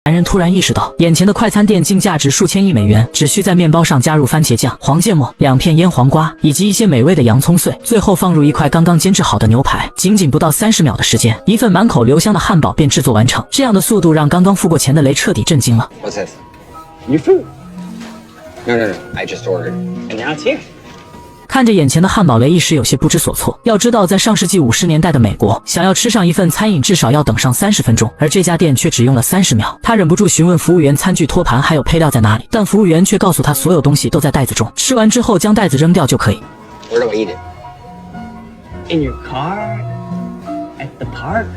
男人突然意识到，眼前的快餐店竟价值数千亿美元，只需在面包上加入番茄酱、黄芥末、2片腌黄瓜以及一些美味的洋葱碎，最后放入一块刚刚煎制好的牛排，仅仅不到30秒的时间，一份满口留香的汉堡便制作完成。这样的速度让刚刚付过钱的雷彻底震惊了。What's this? Your food? No. I just ordered, and now it's here. 看着眼前的汉堡，雷一时有些不知所措。要知道，在上世纪50年代的美国，想要吃上一份餐饮至少要等上30分钟，而这家店却只用了30秒。他忍不住询问服务员餐具、托盘还有配料在哪里，但服务员却告诉他所有东西都在袋子中，吃完之后将袋子扔掉就可以。Where do I eat it? In your car? At the park?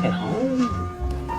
At home?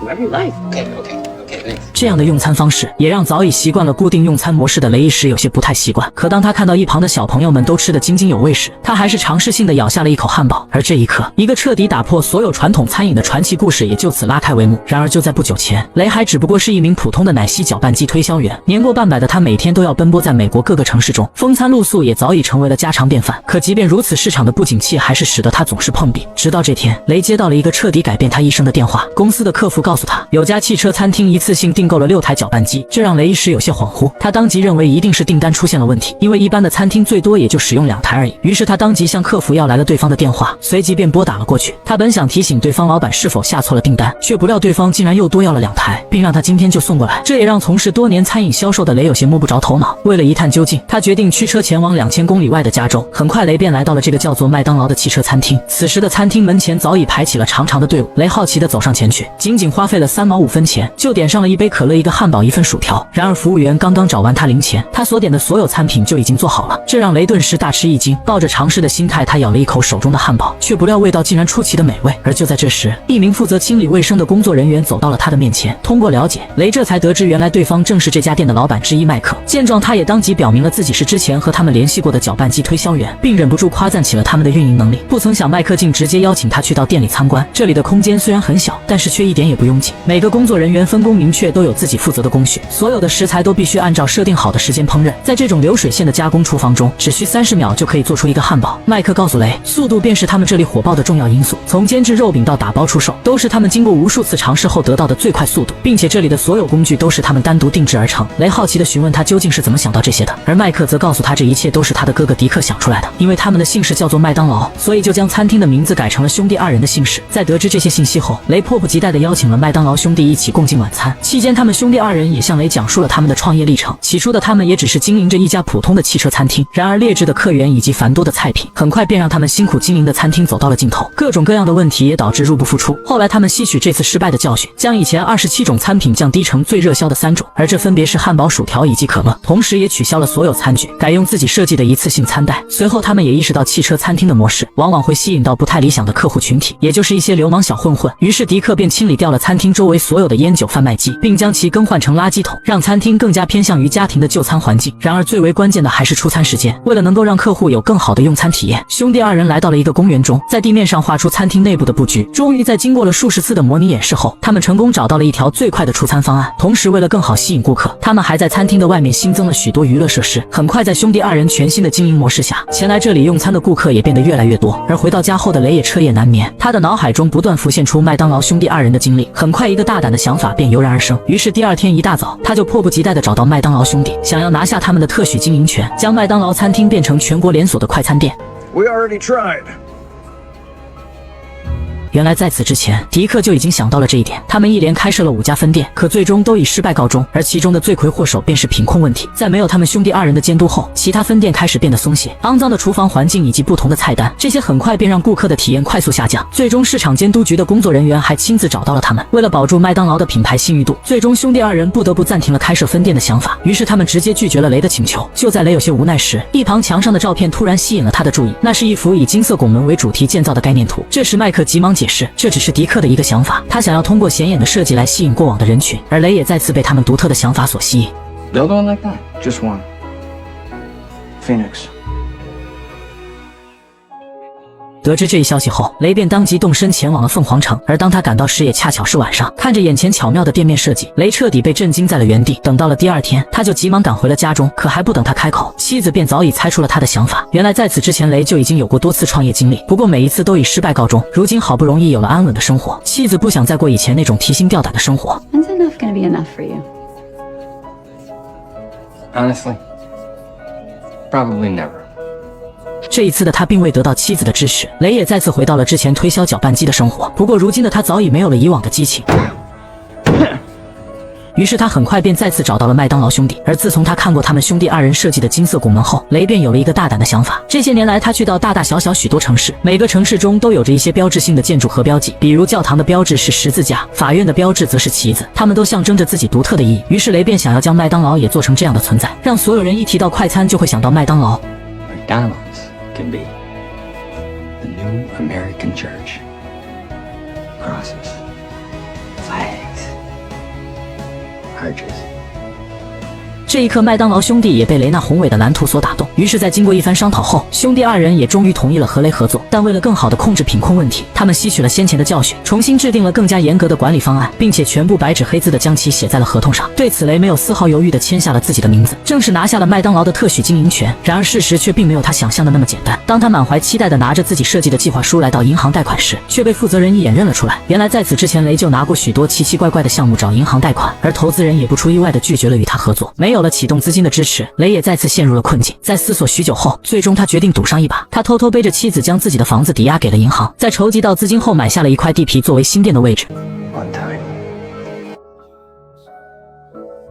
Wherever you like. Okay, thanks. 这样的用餐方式也让早已习惯了固定用餐模式的雷一时有些不太习惯。可当他看到一旁的小朋友们都吃得津津有味时，他还是尝试性的咬下了一口汉堡。而这一刻，一个彻底打破所有传统餐饮的传奇故事也就此拉开帷幕。然而就在不久前，雷还只不过是一名普通的奶昔搅拌机推销员，年过半百的他每天都要奔波在美国各个城市中，风餐露宿也早已成为了家常便饭。可即便如此，市场的不景气还是使得他总是碰壁。直到这天，雷接到了一个彻底改变他一生的电话，公司的客服告诉他，有家汽车餐厅一次性订购了6台搅拌机，这让雷一时有些恍惚。他当即认为一定是订单出现了问题，因为一般的餐厅最多也就使用2台而已。于是他当即向客服要来了对方的电话，随即便拨打了过去。他本想提醒对方老板是否下错了订单，却不料对方竟然又多要了2台，并让他今天就送过来。这也让从事多年餐饮销售的雷有些摸不着头脑。为了一探究竟，他决定驱车前往2000公里外的加州。很快，雷便来到了这个叫做麦当劳的汽车餐厅。此时的餐厅门前早已排起了长长的队伍。雷好奇地走上前去，仅仅花费了3毛5分钱，就点上了一杯可乐、一个汉堡、1份薯条。然而服务员刚刚找完他零钱，他所点的所有餐品就已经做好了，这让雷顿时大吃一惊。抱着尝试的心态，他咬了一口手中的汉堡，却不料味道竟然出奇的美味。而就在这时，一名负责清理卫生的工作人员走到了他的面前。通过了解，雷这才得知原来对方正是这家店的老板之一麦克。见状，他也当即表明了自己是之前和他们联系过的搅拌机推销员，并忍不住夸赞起了他们的运营能力。不曾想麦克竟直接邀请他去到店里参观。这里的空间虽然很小，但是却一点也不拥挤，每个工作人员分工明确，都有自己负责的工序，所有的食材都必须按照设定好的时间烹饪。在这种流水线的加工厨房中，只需30秒就可以做出一个汉堡。麦克告诉雷，速度便是他们这里火爆的重要因素，从煎制肉饼到打包出售，都是他们经过无数次尝试后得到的最快速度，并且这里的所有工具都是他们单独定制而成。雷好奇地询问他究竟是怎么想到这些的，而麦克则告诉他这一切都是他的哥哥迪克想出来的，因为他们的姓氏叫做麦当劳，所以就将餐厅的名字改成了兄弟2人的姓氏。在得知这些信息后，雷迫不及待地邀请了麦当劳兄弟一起共进晚餐。期间，他们兄弟2人也向雷讲述了他们的创业历程。起初的他们也只是经营着一家普通的汽车餐厅，然而劣质的客源以及繁多的菜品，很快便让他们辛苦经营的餐厅走到了尽头。各种各样的问题也导致入不敷出。后来他们吸取这次失败的教训，将以前27种餐品降低成最热销的3种，而这分别是汉堡、薯条以及可乐。同时也取消了所有餐具，改用自己设计的一次性餐袋。随后他们也意识到汽车餐厅的模式往往会吸引到不太理想的客户群体，也就是一些流氓小混混。于是迪克便清理掉了餐厅周围所有的烟酒贩卖机，并将其更换成垃圾桶，让餐厅更加偏向于家庭的就餐环境。然而最为关键的还是出餐时间。为了能够让客户有更好的用餐体验，兄弟2人来到了一个公园中，在地面上画出餐厅内部的布局。终于在经过了数十次的模拟演示后，他们成功找到了一条最快的出餐方案。同时为了更好吸引顾客，他们还在餐厅的外面新增了许多娱乐设施。很快在兄弟2人全新的经营模式下，前来这里用餐的顾客也变得越来越多。而回到家后的雷也彻夜难眠，他的脑海中不断浮现出麦当劳兄弟2人的经历。很快一个大胆的想法便油然而生，于是第2天一大早，他就迫不及待地找到麦当劳兄弟，想要拿下他们的特许经营权，将麦当劳餐厅变成全国连锁的快餐店。 We already tried. 原来在此之前，迪克就已经想到了这一点。他们一连开设了5家分店，可最终都以失败告终。而其中的罪魁祸首便是品控问题。在没有他们兄弟2人的监督后，其他分店开始变得松懈，肮脏的厨房环境以及不同的菜单，这些很快便让顾客的体验快速下降。最终，市场监督局的工作人员还亲自找到了他们。为了保住麦当劳的品牌信誉度，最终兄弟2人不得不暂停了开设分店的想法。于是他们直接拒绝了雷的请求。就在雷有些无奈时，一旁墙上的照片突然吸引了他的注意，那是一幅以金色拱门为主题建造的概念图。这时麦克急忙解释，这只是迪克的一个想法，他想要通过显眼的设计来吸引过往的人群，而雷也再次被他们独特的想法所吸引。Build one like that. Just one. Phoenix. 得知这一消息后，雷便当即动身前往了凤凰城。而当他赶到时，也恰巧是晚上。看着眼前巧妙的店面设计，雷彻底被震惊在了原地。等到了第二天，他就急忙赶回了家中。可还不等他开口，妻子便早已猜出了他的想法。原来在此之前，雷就已经有过多次创业经历，不过每一次都以失败告终。如今好不容易有了安稳的生活，妻子不想再过以前那种提心吊胆的生活。When's enough gonna be enough for you? Honestly, probably never. 这一次的他并未得到妻子的支持，雷也再次回到了之前推销搅拌机的生活。不过如今的他早已没有了以往的激情。于是他很快便再次找到了麦当劳兄弟，而自从他看过他们兄弟二人设计的金色拱门后，雷便有了一个大胆的想法。这些年来，他去到大大小小许多城市，每个城市中都有着一些标志性的建筑和标记，比如教堂的标志是十字架，法院的标志则是旗子，它们都象征着自己独特的意义。于是雷便想要将麦当劳也做成这样的存在，让所有人一提到快餐就会想到麦当劳。McDonald's can be the new American church. Crosses, flags, arches. 这一刻，麦当劳兄弟也被雷那宏伟的蓝图所打动。于是，在经过一番商讨后，兄弟二人也终于同意了和雷合作。但为了更好地控制品控问题，他们吸取了先前的教训，重新制定了更加严格的管理方案，并且全部白纸黑字地将其写在了合同上。对此，雷没有丝毫犹豫地签下了自己的名字，正式拿下了麦当劳的特许经营权。然而，事实却并没有他想象的那么简单。当他满怀期待地拿着自己设计的计划书来到银行贷款时，却被负责人一眼认了出来。原来在此之前，雷就拿过许多奇奇怪怪的项目找银行贷款，而投资人也不出意外地拒绝了与他合作。没有了启动资金的支持，雷也再次陷入了困境。在思索许久后，最终他决定赌上一把。他偷偷背着妻子将自己的房子抵押给了银行，在筹集到资金后买下了一块地皮作为新店的位置。 One time.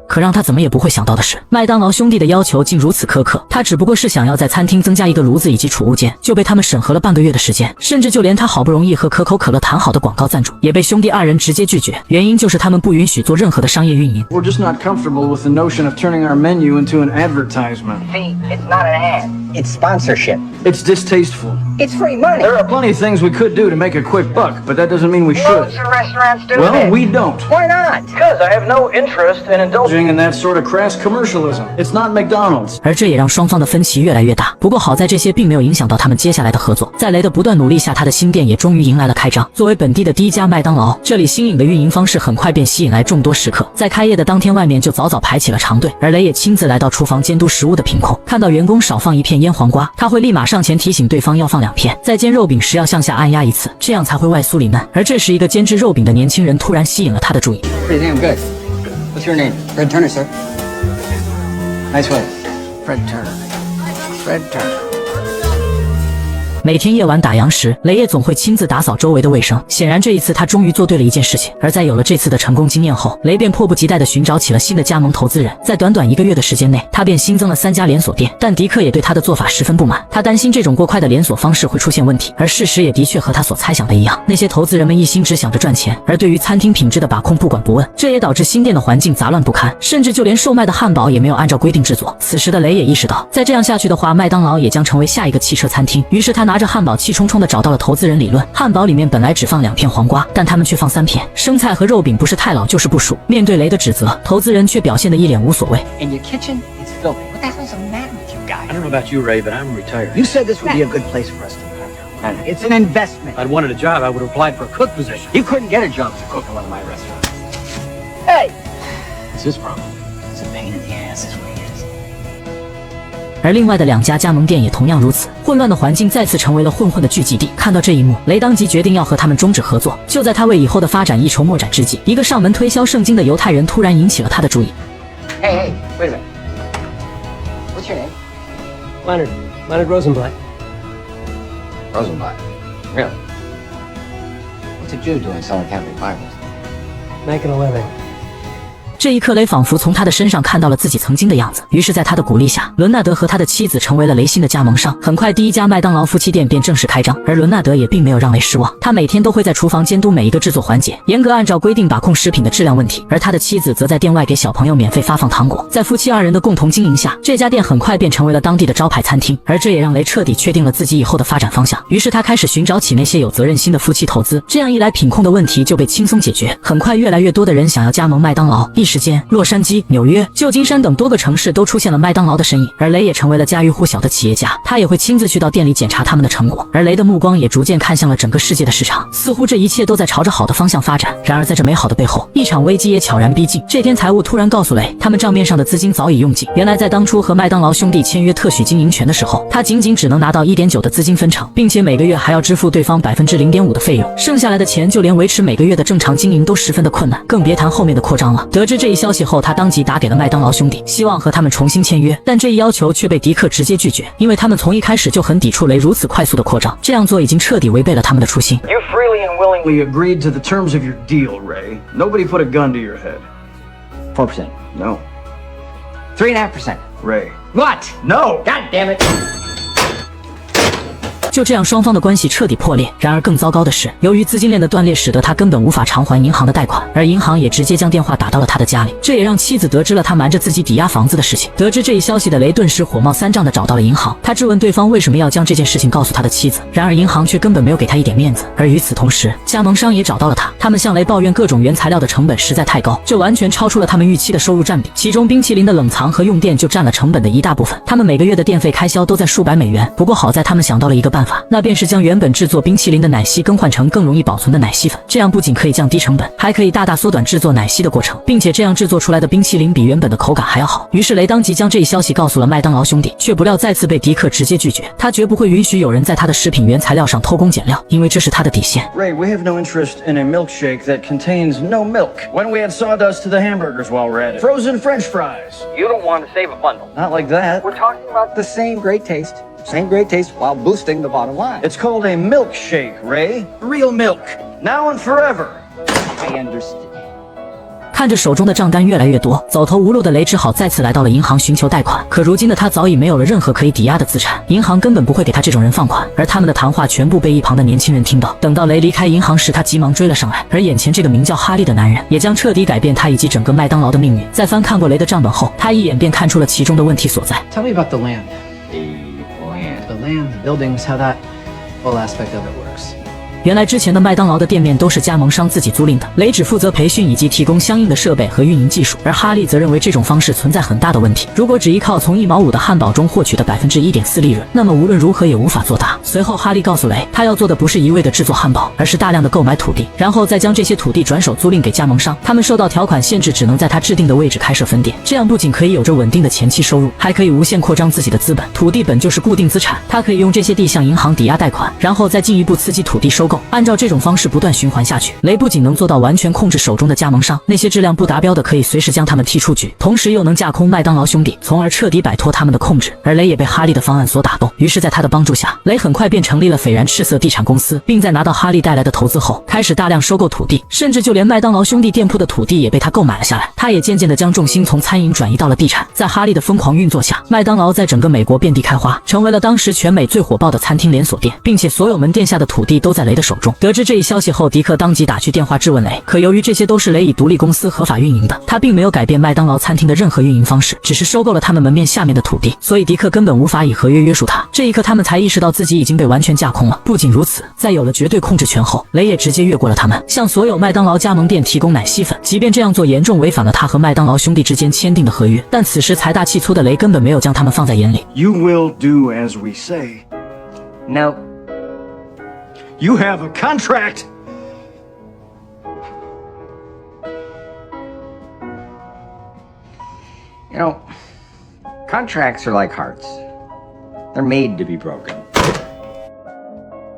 可让他怎么也不会想到的是，麦当劳兄弟的要求竟如此苛刻。他只不过是想要在餐厅增加一个炉子以及储物间，就被他们审核了半个月的时间。甚至就连他好不容易和可口可乐谈好的广告赞助，也被兄弟二人直接拒绝。原因就是他们不允许做任何的商业运营。 We're just not comfortable with the notion of turning our menu into an advertisement. See, it's not an ad. It's sponsorship. It's distasteful. It's free money. There are plenty of things we could do to make a quick buck, but that doesn't mean we should. Most restaurants do Well, this. we don't. Why not? Because I have no interest in indulging in that sort of crass commercialism. It's not McDonald's. 而这也让双方的分歧越来越大。不过好在这些并没有影响到他们接下来的合作。在雷的不断努力下，他的新店也终于迎来了开张。作为本地的第一家麦当劳，这里新颖的运营方式很快便吸引来众多食客。在开业的当天，外面就早早排起了长队，而雷也亲自来到厨房监督食物的品控。看到员工少放一片腌黄瓜，他会立马上前提醒对方要放2片。在煎肉饼时要向下按压1次，这样才会外酥里嫩。而这时，一个监制肉饼的年轻人突然吸引了他的注意。 Pretty damn good. What's your name? Fred Turner, sir. Nice way. Fred Turner. Fred Turner. 每天夜晚打烊时，雷也总会亲自打扫周围的卫生。显然这一次他终于做对了一件事情。而在有了这次的成功经验后，雷便迫不及待地寻找起了新的加盟投资人。在短短1个月的时间内，他便新增了3家连锁店。但迪克也对他的做法十分不满，他担心这种过快的连锁方式会出现问题。而事实也的确和他所猜想的一样，那些投资人们一心只想着赚钱，而对于餐厅品质的把控不管不问。这也导致新店的环境杂乱不堪，甚至就连售卖的汉堡也没有按照规定制作。此时的雷也意识到，再这样下去的话，麦当劳也将成为下一个汽车餐厅。于是他拿着汉堡气冲冲地找到了投资人理论。汉堡里面本来只放2片黄瓜，但他们却放3片。生菜和肉饼不是太老就是不熟。面对雷的指责，投资人却表现得一脸无所谓。 And your kitchen is filthy. What the hell's the matter with you guys? I don't know about you, Ray, but I'm retired. You said this would be a good place for us to work. It's an investment. If I'd wanted a job, I would have applied for a cook position. You couldn't get a job as a cook in one of my restaurants. Hey! What's his problem? It's a pain in the ass is what it is. 而另外的2家加盟店也同样如此，混乱的环境再次成为了混混的聚集地。看到这一幕，雷当即决定要和他们终止合作。就在他为以后的发展一筹莫展之际，一个上门推销圣经的犹太人突然引起了他的注意。 Hey, wait a minute. What's your name? Leonard Rosenblatt. Rosenblatt. Really? What's a Jew doing selling Catholic Bibles? Making a living. 这一刻，雷仿佛从他的身上看到了自己曾经的样子。于是，在他的鼓励下，伦纳德和他的妻子成为了雷新的加盟商。很快，第一家麦当劳夫妻店便正式开张。而伦纳德也并没有让雷失望，他每天都会在厨房监督每一个制作环节，严格按照规定把控食品的质量问题。而他的妻子则在店外给小朋友免费发放糖果。在夫妻2人的共同经营下，这家店很快便成为了当地的招牌餐厅。而这也让雷彻底确定了自己以后的发展方向。于是，他开始寻找起那些有责任心的夫妻投资。这样一来，品控的问题就被轻松解决。很快，越来越多的人想要加盟麦当劳。一时间，洛杉矶、纽约、旧金山等多个城市都出现了麦当劳的身影，而雷也成为了家喻户晓的企业家。他也会亲自去到店里检查他们的成果，而雷的目光也逐渐看向了整个世界的市场，似乎这一切都在朝着好的方向发展。然而在这美好的背后，一场危机也悄然逼近。这天财务突然告诉雷，他们账面上的资金早已用尽。原来在当初和麦当劳兄弟签约特许经营权的时候，他仅只能拿到 1.9 的资金分成，并且每个月还要支付对方 0.5% 的费用，剩下来的钱就连维持每个月的正常经营都十分的困难，更别谈后面的扩张了。得知这一消息后，他当即打给了麦当劳兄弟，希望和他们重新签约，但这一要求却被迪克直接拒绝，因为他们从一开始就很抵触雷如此快速的扩张，这样做已经彻底违背了他们的初心。 You freely and willingly agreed to the terms of your deal, Ray. Nobody put a gun to your head. 4%. No. 3.5%. Ray. What? No! God damn it! 就这样，双方的关系彻底破裂。然而更糟糕的是，由于资金链的断裂，使得他根本无法偿还银行的贷款，而银行也直接将电话打到了他的家里。这也让妻子得知了他瞒着自己抵押房子的事情。得知这一消息的雷顿时火冒三丈的找到了银行，他质问对方为什么要将这件事情告诉他的妻子。然而银行却根本没有给他一点面子。而与此同时，加盟商也找到了他，他们向雷抱怨各种原材料的成本实在太高，这完全超出了他们预期的收入占比。其中冰淇淋的冷藏和用电就占了成本的一大部分，他们每个月的电费开销都在数百美元。不过好在他们想到了一个办法，那便是将原本制作冰淇淋的奶昔更换成更容易保存的奶昔粉，这样不仅可以降低成本，还可以大大缩短制作奶昔的过程，并且这样制作出来的冰淇淋比原本的口感还要好。于是雷当即将这一消息告诉了麦当劳兄弟，却不料再次被迪克直接拒绝。他绝不会允许有人在他的食品原材料上偷工减料，因为这是他的底线。 Ray, we have no interest in a milkshake that contains no milk. Why don't we add sawdust to the hamburgers while we're at it? Frozen French fries. You don't want to save a bundle. Not like that. We're talking about the same great taste. Same great taste while boosting the bottom line. It's called a milkshake, Ray. Real milk. Now and forever. I understand. 看着手中的账单越来越多，走投无路的雷只好再次来到了银行寻求贷款。可如今的他早已没有了任何可以抵押的资产，银行根本不会给他这种人放款。而他们的谈话全部被一旁的年轻人听到。等到雷离开银行时，他急忙追了上来，而眼前这个名叫哈利的男人，也将彻底改变他以及整个麦当劳的命运。在翻看过雷的账本后，他一眼便看出了其中的问题所在。Tell me about the land. The The land, the buildings, how that whole aspect of it works. 原来之前的麦当劳的店面都是加盟商自己租赁的，雷只负责培训以及提供相应的设备和运营技术，而哈利则认为这种方式存在很大的问题。如果只依靠从1毛5的汉堡中获取的 1.4% 利润，那么无论如何也无法做大。随后哈利告诉雷，他要做的不是一味的制作汉堡，而是大量的购买土地，然后再将这些土地转手租赁给加盟商。他们受到条款限制，只能在他制定的位置开设分店，这样不仅可以有着稳定的前期收入，还可以无限扩张自己的资本。土地本就是固定资产，他可以用这些地向银行抵押贷款，然后再进一步刺激土地收购。按照这种方式不断循环下去，雷不仅能做到完全控制手中的加盟商，那些质量不达标的可以随时将他们踢出局，同时又能架空麦当劳兄弟，从而彻底摆脱他们的控制。而雷也被哈利的方案所打动，于是在他的帮助下，雷很快便成立了斐然赤色地产公司，并在拿到哈利带来的投资后，开始大量收购土地，甚至就连麦当劳兄弟店铺的土地也被他购买了下来。他也渐渐地将重心从餐饮转移到了地产。在哈利的疯狂运作下，麦当劳在整个美国遍地开花，成为了当时全美最火爆的餐厅连锁店，并且所有门店下的土地都在雷的手中。得知这一消息后，迪克当即打去电话质问雷，可由于这些都是雷以独立公司合法运营的，他并没有改变麦当劳餐厅的任何运营方式，只是收购了他们门面下面的土地，所以迪克根本无法以合约约束他。这一刻他们才意识到自己已经被完全架空了。不仅如此，在有了绝对控制权后，雷也直接越过了他们，向所有麦当劳加盟店提供奶昔粉，即便这样做严重违反了他和麦当劳兄弟之间签订的合约，但此时财大气粗的雷根本没有将他们放在眼里。 You will do as we say. No. You have a contract. You know, contracts are like hearts. They're made to be broken.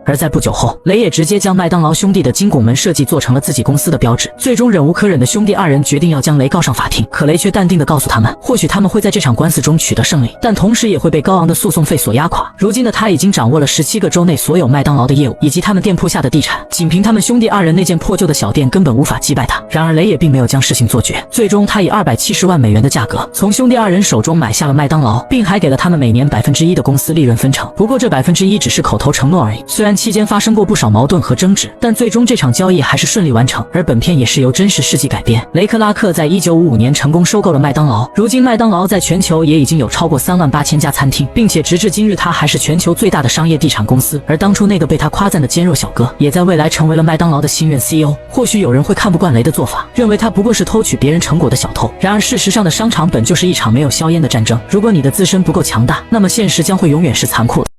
而在不久后，雷也直接将麦当劳兄弟的金拱门设计做成了自己公司的标志。最终忍无可忍的兄弟二人决定要将雷告上法庭，可雷却淡定地告诉他们，或许他们会在这场官司中取得胜利，但同时也会被高昂的诉讼费所压垮。如今的他已经掌握了17个州内所有麦当劳的业务，以及他们店铺下的地产，仅凭他们兄弟二人那间破旧的小店根本无法击败他。然而雷也并没有将事情做绝，最终他以270万美元的价格从兄弟二人手中买下了麦当劳，并还给了他们每年1%的公司利润分成。不过这1%只是口头承诺而已，虽然期间发生过不少矛盾和争执，但最终这场交易还是顺利完成。而本片也是由真实事迹改编。雷克拉克在1955年成功收购了麦当劳，如今麦当劳在全球也已经有超过38000家餐厅，并且直至今日，它还是全球最大的商业地产公司。而当初那个被他夸赞的坚肉小哥，也在未来成为了麦当劳的新任 CEO。或许有人会看不惯雷的做法，认为他不过是偷取别人成果的小偷。然而事实上的商场本就是一场没有硝烟的战争。如果你的自身不够强大，那么现实将会永远是残酷的。